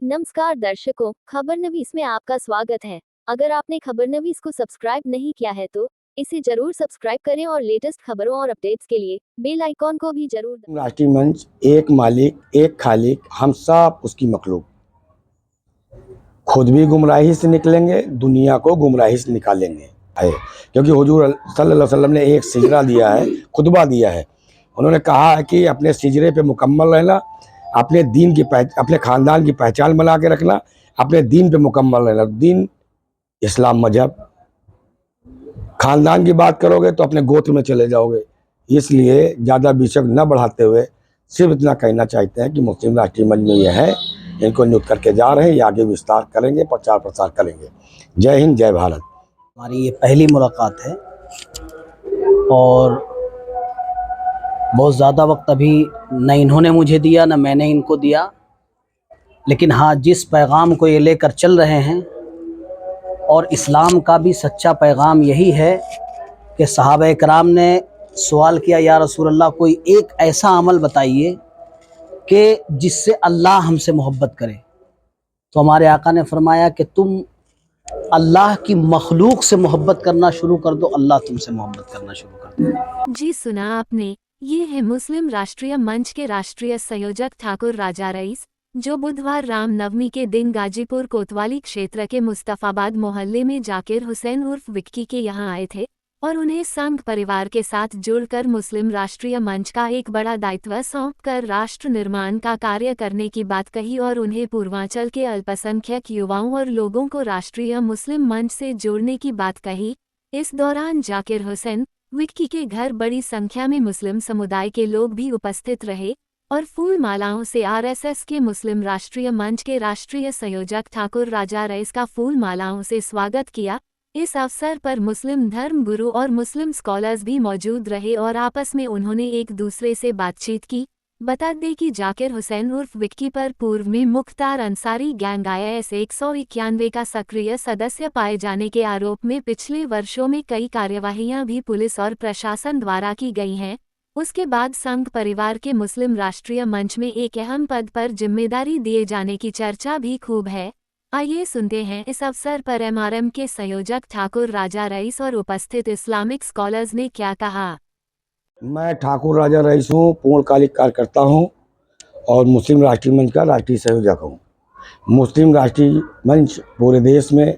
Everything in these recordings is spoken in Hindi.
नमस्कार दर्शकों, खबरनवीस में आपका स्वागत है। अगर आपने खबरनवीस को सब्सक्राइब नहीं किया है तो इसे जरूर सब्सक्राइब करें और लेटेस्ट खबरों और अपडेट्स के लिए बेल आइकॉन को भी जरूर दबाएं। राष्ट्रीय मंच, एक मालिक, एक खालिक, हम सब उसकी मखलूक। खुद भी गुमराही से निकलेंगे, दुनिया को गुमराही से निकालेंगे है। क्योंकि हुजूर सल्लल्लाहु अलैहि वसल्लम ने एक सिजरा दिया है, खुतबा दिया है। उन्होंने कहा है कि अपने सिजरे पे मुकम्मल रहना, अपने दीन की अपने ख़ानदान की पहचान बना के रखना, अपने दीन पे मुकम्मल रहना। दीन इस्लाम मजहब, ख़ानदान की बात करोगे तो अपने गोत्र में चले जाओगे। इसलिए ज़्यादा विषय न बढ़ाते हुए सिर्फ इतना कहना चाहते हैं कि मुस्लिम राष्ट्रीय मंच में ये है, इनको नियुक्त करके जा रहे हैं, ये आगे विस्तार करेंगे, प्रचार प्रसार करेंगे। जय हिंद, जय भारत। हमारी ये पहली मुलाकात है और बहुत ज़्यादा वक्त अभी न इन्होंने मुझे दिया न मैंने इनको दिया, लेकिन हाँ, जिस पैगाम को ये लेकर चल रहे हैं और इस्लाम का भी सच्चा पैगाम यही है कि सहाबा कराम ने सवाल किया, या रसूल अल्लाह, कोई एक ऐसा अमल बताइए कि जिससे अल्लाह हमसे मोहब्बत करे। तो हमारे आका ने फरमाया कि तुम अल्लाह की मखलूक से मोहब्बत करना शुरू कर दो, अल्लाह तुमसे मोहब्बत करना शुरू कर दे। जी सुना आपने, ये है मुस्लिम राष्ट्रीय मंच के राष्ट्रीय संयोजक ठाकुर राजा रईस, जो बुधवार रामनवमी के दिन गाजीपुर कोतवाली क्षेत्र के मुस्तफाबाद मोहल्ले में जाकिर हुसैन उर्फ विक्की के यहाँ आए थे और उन्हें संघ परिवार के साथ जुड़कर मुस्लिम राष्ट्रीय मंच का एक बड़ा दायित्व सौंपकर राष्ट्र निर्माण का कार्य करने की बात कही और उन्हें पूर्वांचल के अल्पसंख्यक युवाओं और लोगों को राष्ट्रीय मुस्लिम मंच से जोड़ने की बात कही। इस दौरान जाकिर हुसैन विक्की के घर बड़ी संख्या में मुस्लिम समुदाय के लोग भी उपस्थित रहे और फूल मालाओं से आरएसएस के मुस्लिम राष्ट्रीय मंच के राष्ट्रीय संयोजक ठाकुर राजा रईस का फूल मालाओं से स्वागत किया। इस अवसर पर मुस्लिम धर्म गुरु और मुस्लिम स्कॉलर्स भी मौजूद रहे और आपस में उन्होंने एक दूसरे से बातचीत की। बता दें कि जाकिर हुसैन उर्फ विक्की पर पूर्व में मुख्तार अंसारी गैंग IS 191 का सक्रिय सदस्य पाए जाने के आरोप में पिछले वर्षों में कई कार्यवाहियां भी पुलिस और प्रशासन द्वारा की गई हैं। उसके बाद संघ परिवार के मुस्लिम राष्ट्रीय मंच में एक अहम पद पर जिम्मेदारी दिए जाने की चर्चा भी खूब है। आइए सुनते हैं इस अवसर पर MRM के संयोजक ठाकुर राजा रईस और उपस्थित इस्लामिक स्कॉलर्स ने क्या कहा। मैं ठाकुर राजा रईस हूँ, पूर्णकालिक कार्यकर्ता हूँ और मुस्लिम राष्ट्रीय मंच का राष्ट्रीय संयोजक हूँ। मुस्लिम राष्ट्रीय मंच पूरे देश में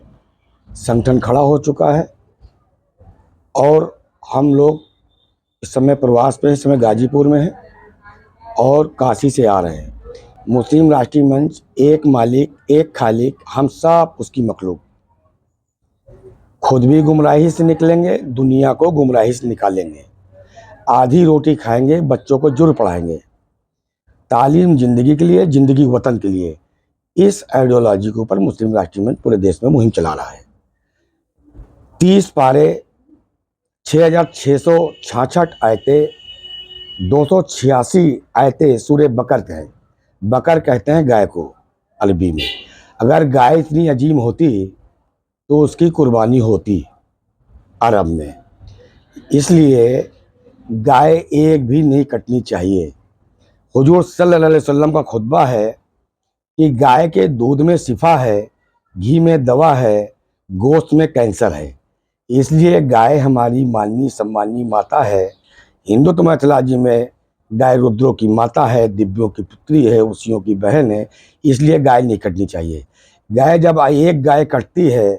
संगठन खड़ा हो चुका है और हम लोग इस समय प्रवास पे, इस समय गाजीपुर में हैं और काशी से आ रहे हैं। मुस्लिम राष्ट्रीय मंच, एक मालिक, एक खालिक, हम सब उसकी मखलूक। खुद भी गुमराही से निकलेंगे, दुनिया को गुमराही से निकालेंगे। आधी रोटी खाएंगे, बच्चों को जुर्र पढ़ाएंगे। तालीम जिंदगी के लिए, जिंदगी वतन के लिए। इस आइडियोलॉजी के ऊपर मुस्लिम राष्ट्रीय मंच पूरे देश में मुहिम चला रहा है। 30 पारे, 6666 आयतें, 286 आयतें सूरे बकर के हैं। बकर कहते हैं गाय को अरबी में। अगर गाय इतनी अजीम होती तो उसकी कुर्बानी होती अरब में। इसलिए गाय एक भी नहीं कटनी चाहिए। हुजूर सल्लल्लाहु अलैहि वसल्लम का खुतबा है कि गाय के दूध में शिफा है, घी में दवा है, गोश्त में कैंसर है। इसलिए गाय हमारी माननीय सम्माननीय माता है। हिंदुत्व मैथोलॉजी में गाय रुद्रों की माता है, दिव्यों की पुत्री है, उसियों की बहन है। इसलिए गाय नहीं कटनी चाहिए। गाय जब एक गाय कटती है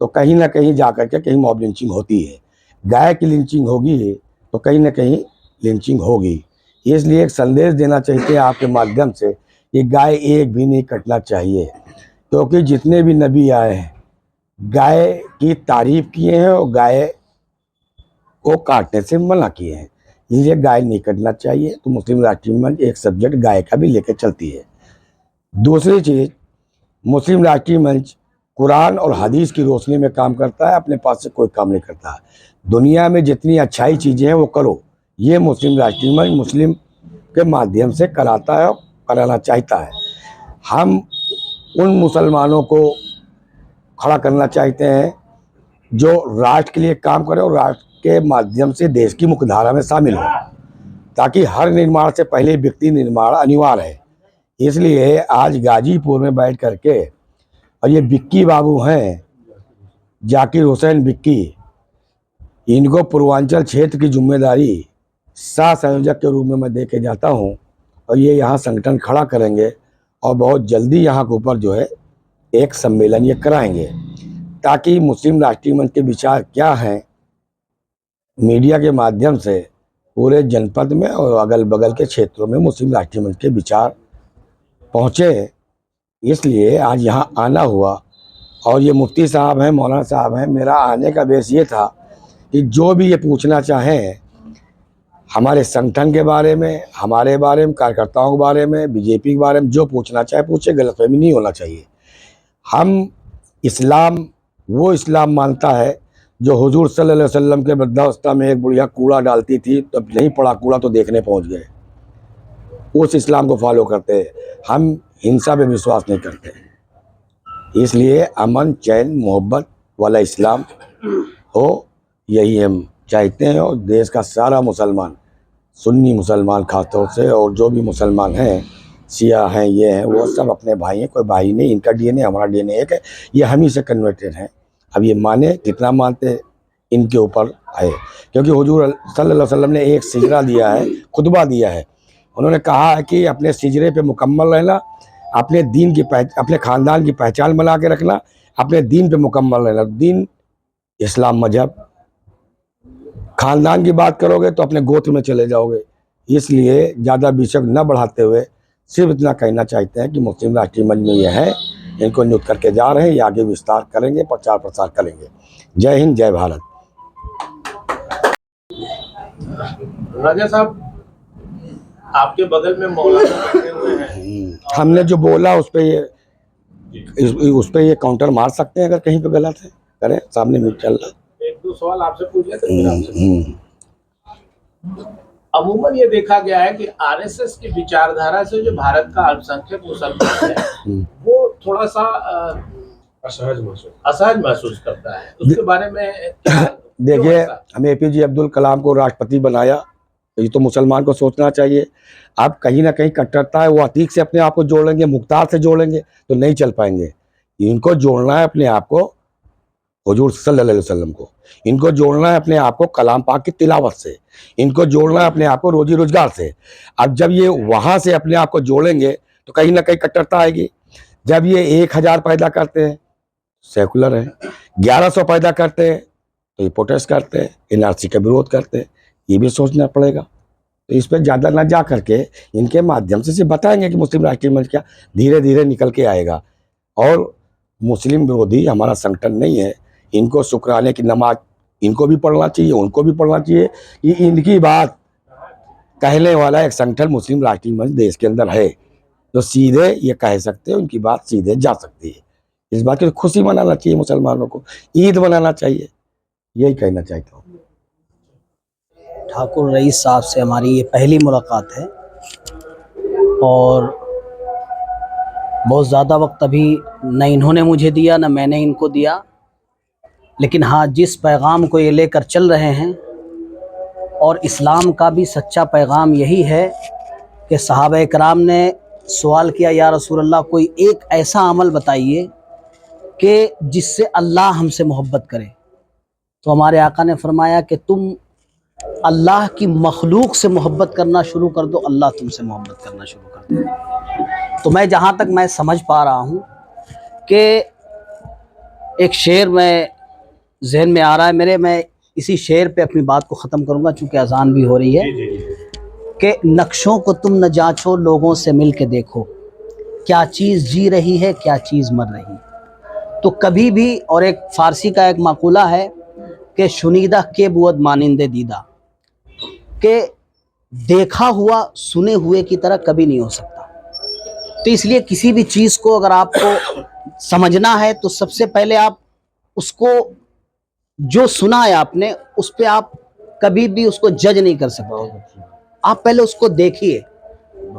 तो कहीं ना कहीं जाकर के कहीं मॉब लिंचिंग होती है। गाय की लिंचिंग होगी तो कहीं ना कहीं लिंचिंग होगी। इसलिए एक संदेश देना चाहिए आपके माध्यम से कि गाय एक भी नहीं कटना चाहिए, क्योंकि जितने भी नबी आए हैं गाय की तारीफ किए हैं और गाय को काटने से मना किए हैं। इसलिए गाय नहीं कटना चाहिए। तो मुस्लिम राष्ट्रीय मंच एक सब्जेक्ट गाय का भी लेकर चलती है। दूसरी चीज़, मुस्लिम राष्ट्रीय मंच कुरान और हदीस की रोशनी में काम करता है, अपने पास से कोई काम नहीं करता। दुनिया में जितनी अच्छाई चीज़ें हैं वो करो, ये मुस्लिम राष्ट्रीय मंच मुस्लिम के माध्यम से कराता है और कराना चाहता है। हम उन मुसलमानों को खड़ा करना चाहते हैं जो राष्ट्र के लिए काम करें और राष्ट्र के माध्यम से देश की मुख्यधारा में शामिल हो, ताकि हर निर्माण से पहले व्यक्ति निर्माण अनिवार्य है। इसलिए आज गाजीपुर में बैठ करके, और ये बिक्की बाबू हैं, जाकिर हुसैन बिक्की, इनको पूर्वांचल क्षेत्र की जिम्मेदारी सह संयोजक के रूप में मैं दे के जाता हूँ, और ये यहाँ संगठन खड़ा करेंगे और बहुत जल्दी यहाँ के ऊपर जो है एक सम्मेलन ये कराएंगे, ताकि मुस्लिम राष्ट्रीय मंच के विचार क्या हैं मीडिया के माध्यम से पूरे जनपद में और अगल बगल के क्षेत्रों में मुस्लिम राष्ट्रीय मंच के विचार पहुँचे। इसलिए आज यहाँ आना हुआ, और ये मुफ्ती साहब हैं, मौलाना साहब हैं, मेरा आने का बेस ये था कि जो भी ये पूछना चाहें हमारे संगठन के बारे में, हमारे बारे में, कार्यकर्ताओं के बारे में, बीजेपी के बारे में, जो पूछना चाहे पूछे, गलतफहमी नहीं होना चाहिए। हम इस्लाम वो इस्लाम मानता है जो हुजूर सल्लल्लाहु अलैहि वसल्लम के वृद्धावस्था में एक बुढ़िया कूड़ा डालती थी, तो नहीं पड़ा कूड़ा तो देखने पहुंच गए, उस इस्लाम को फॉलो करते हैं। हम हिंसा पे विश्वास नहीं करते, इसलिए अमन, चैन, मोहब्बत वाला इस्लाम हो, यही हम चाहते हैं। और देश का सारा मुसलमान, सुन्नी मुसलमान खासतौर से, और जो भी मुसलमान हैं, शिया हैं, ये हैं, वो सब अपने भाई हैं, कोई भाई नहीं, इनका डीएनए हमारा डीएनए एक है, ये हम ही से कन्वर्टेड हैं। अब ये माने कितना मानते इनके ऊपर है, क्योंकि हुजूर सल्लल्लाहु अलैहि वसल्लम ने एक सिजरा दिया है, खुतबा दिया है। उन्होंने कहा है कि अपने सिजरे पे मुकम्मल रहना, अपने दीन की अपने ख़ानदान की पहचान बना के रखना, अपने दीन पे मुकम्मल रहना। दीन इस्लाम मजहब, ख़ानदान की बात करोगे तो अपने गोत्र में चले जाओगे। इसलिए ज़्यादा विषय न बढ़ाते हुए सिर्फ इतना कहना चाहते हैं कि मुस्लिम राष्ट्रीय मंच में ये है, इनको नियुक्त करके जा रहे हैं, ये आगे विस्तार करेंगे, प्रचार प्रसार करेंगे। जय हिंद, जय भारत। राजा साहब, आपके बगल में मौलाना बैठे हुए हैं, हमने जो बोला उस पर ये काउंटर मार सकते हैं, अगर कहीं पे गलत है करें, सामने मीट चल रहा। एक दो सवाल आपसे पूछ लेते हैं। अमूमन ये देखा गया है कि आरएसएस की विचारधारा से जो भारत का अल्पसंख्यक मुसलमान है वो थोड़ा सा असहज महसूस करता है, उसके बारे में देखिए, हमें एपीजे अब्दुल कलाम को राष्ट्रपति बनाया, ये तो मुसलमान को सोचना चाहिए। अब कहीं ना कहीं कट्टरता है, वो अतीक से अपने आप को जोड़ेंगे, मुख्तार से जोड़ेंगे तो नहीं चल पाएंगे। इनको जोड़ना है अपने आप को हुजूर सल्लल्लाहु अलैहि वसल्लम को, इनको जोड़ना है अपने आप को कलाम पाक की तिलावत से, इनको जोड़ना है अपने आप को रोजी रोजगार से। अब जब ये वहाँ से अपने आप को जोड़ेंगे तो कहीं ना कहीं कट्टरता आएगी। जब ये 1000 पैदा करते हैं सेकुलर हैं, 1100 पैदा करते हैं तो ये प्रोटेस्ट करते हैं, एनआरसी का विरोध करते हैं, ये भी सोचना पड़ेगा। तो इस पर ज़्यादा ना जा करके इनके माध्यम से बताएंगे कि मुस्लिम राष्ट्रीय मंच क्या धीरे धीरे निकल के आएगा। और मुस्लिम विरोधी हमारा संगठन नहीं है, इनको शुक्राने की नमाज इनको भी पढ़ना चाहिए, उनको भी पढ़ना चाहिए कि इनकी बात कहने वाला एक संगठन मुस्लिम राष्ट्रीय मंच देश के अंदर है, तो सीधे ये कह सकते हैं, उनकी बात सीधे जा सकती है। इस बात की खुशी मनाना चाहिए, मुसलमानों को ईद मनाना चाहिए, यही कहना चाहता हूँ। ठाकुर रईस साहब से हमारी ये पहली मुलाकात है और बहुत ज़्यादा वक्त अभी न इन्होंने मुझे दिया न मैंने इनको दिया, लेकिन हाँ, जिस पैगाम को ये लेकर चल रहे हैं, और इस्लाम का भी सच्चा पैगाम यही है कि सहाबा इकराम ने सवाल किया, या रसूल अल्लाह, कोई एक ऐसा अमल बताइए कि जिससे अल्लाह हमसे मोहब्बत करे। तो हमारे आका ने फरमाया कि तुम अल्लाह की मखलूक से मोहब्बत करना शुरू कर दो, अल्लाह तुमसे मोहब्बत करना शुरू कर दे। तो मैं जहाँ तक मैं समझ पा रहा हूँ कि एक शेर में जहन में आ रहा है मेरे, मैं इसी शेर पे अपनी बात को ख़त्म करूँगा चूँकि अजान भी हो रही है, कि नक्शों को तुम न जांचो, लोगों से मिल के देखो, क्या चीज़ जी रही है, क्या चीज़ मर रही। तो कभी भी, और एक फ़ारसी का एक माकूला है कि शुनीदा के बुअद मानिंदे दीदा, कि देखा हुआ सुने हुए की तरह कभी नहीं हो सकता। तो इसलिए किसी भी चीज़ को अगर आपको समझना है तो सबसे पहले आप उसको, जो सुना है आपने, उस पर आप कभी भी उसको जज नहीं कर सकते। आप पहले उसको देखिए,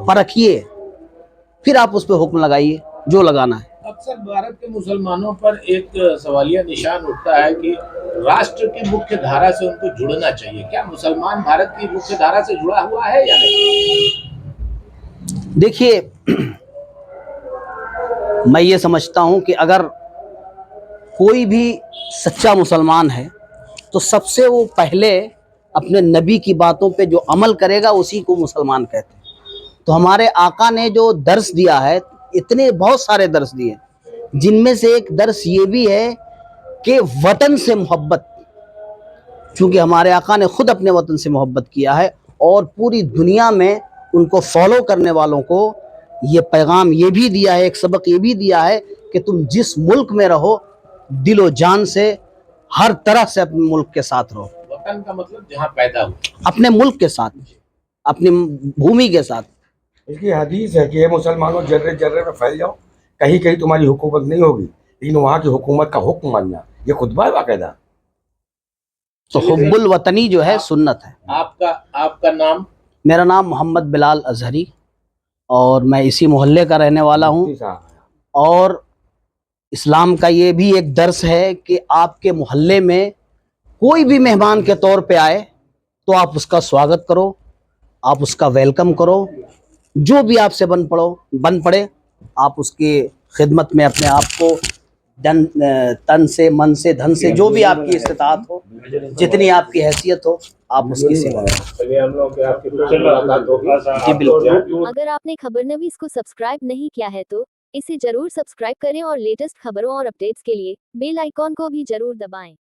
परखिए, फिर आप उस पर हुक्म लगाइए जो लगाना है। अक्सर भारत के मुसलमानों पर एक सवालिया निशान उठता है कि राष्ट्र की मुख्य धारा से उनको जुड़ना चाहिए। क्या मुसलमान भारत की मुख्य धारा से जुड़ा हुआ है या नहीं? देखिए, मैं ये समझता हूँ कि अगर कोई भी सच्चा मुसलमान है तो सबसे वो पहले अपने नबी की बातों पे जो अमल करेगा उसी को मुसलमान कहते हैं। तो हमारे आका ने जो दर्स दिया है, इतने बहुत सारे दर्स दिए, जिनमें से एक दर्स ये भी है कि वतन से मोहब्बत, क्योंकि हमारे आका ने खुद अपने वतन से मोहब्बत किया है और पूरी दुनिया में उनको फॉलो करने वालों को ये पैगाम ये भी दिया है, एक सबक ये भी दिया है कि तुम जिस मुल्क में रहो दिलो जान से हर तरह से अपने मुल्क के साथ रहो। वतन का मतलब जहाँ पैदा हो, अपने मुल्क के साथ, अपनी भूमि के साथ। इसकी हदीस है कि मुसलमानों जर्रे जर्रे में फैल जाओ, कहीं कहीं तुम्हारी हुकूमत नहीं होगी लेकिन वहाँ की हुकूमत का हुक्म मानना, ये खुतबा है बाकायदा। तो हुब्बुल वतनी जो है सुन्नत है। आपका नाम? मेरा नाम मोहम्मद बिलाल अजहरी और मैं इसी मोहल्ले का रहने वाला हूँ। और इस्लाम का ये भी एक दर्स है कि आपके मोहल्ले में कोई भी मेहमान के तौर पे आए तो आप उसका स्वागत करो, आप उसका वेलकम करो, जो भी आपसे बन पड़े आप उसकी खिदमत में अपने आप को तन से, मन से, धन से, जो भी आपकी इस्तिताअत हो, जितनी आपकी हैसियत हो, आप उसकी सेवा करें। अगर आपने खबरनवीस को सब्सक्राइब नहीं किया है तो इसे जरूर सब्सक्राइब करें और लेटेस्ट खबरों और अपडेट्स के लिए बेल आइकॉन को भी जरूर दबाएं।